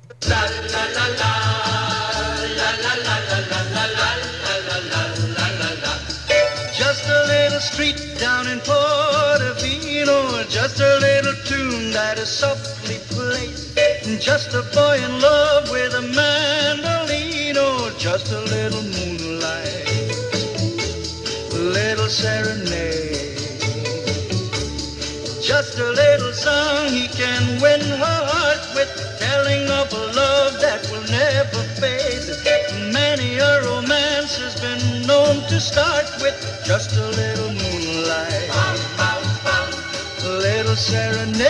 La la la la, la la la la la la la la la la la la. Just a little street down in Portofino, just a little tune that is softly played. Just a boy in love with a mandolino, just a little moonlight, little serenade. Just a little song he can win her heart with, telling of a love that will never fade. Many a romance has been known to start with just a little moonlight, little serenade.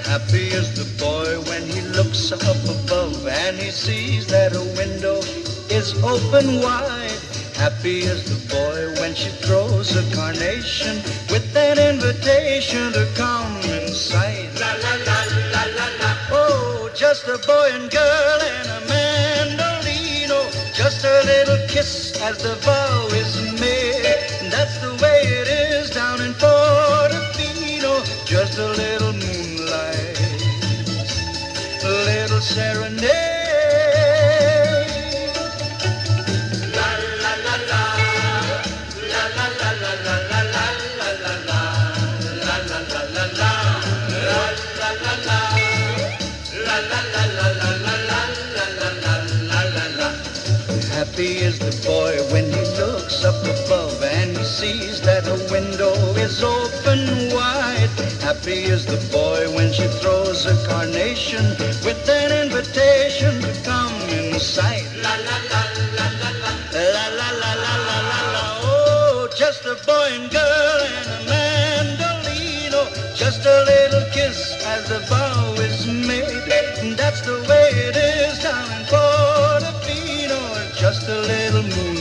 Happy is the boy when he looks up above and he sees that a window is open wide. Happy is the boy when she throws a carnation with an invitation to come inside. La la la la la la. Oh, just a boy and girl and a mandolino, just a little kiss as the vow is made. That's the way it is down in Portofino, just a little moonlight, a little serenade. Happy is the boy when he looks up above and he sees that a window is open wide. Happy is the boy when she throws a carnation with an invitation to come inside. La la la la la la, la la la la la la la. Oh, just a boy and girl and a mandolino, just a little kiss as the vow is made. That's the way it is down in Portofino, just a little moon.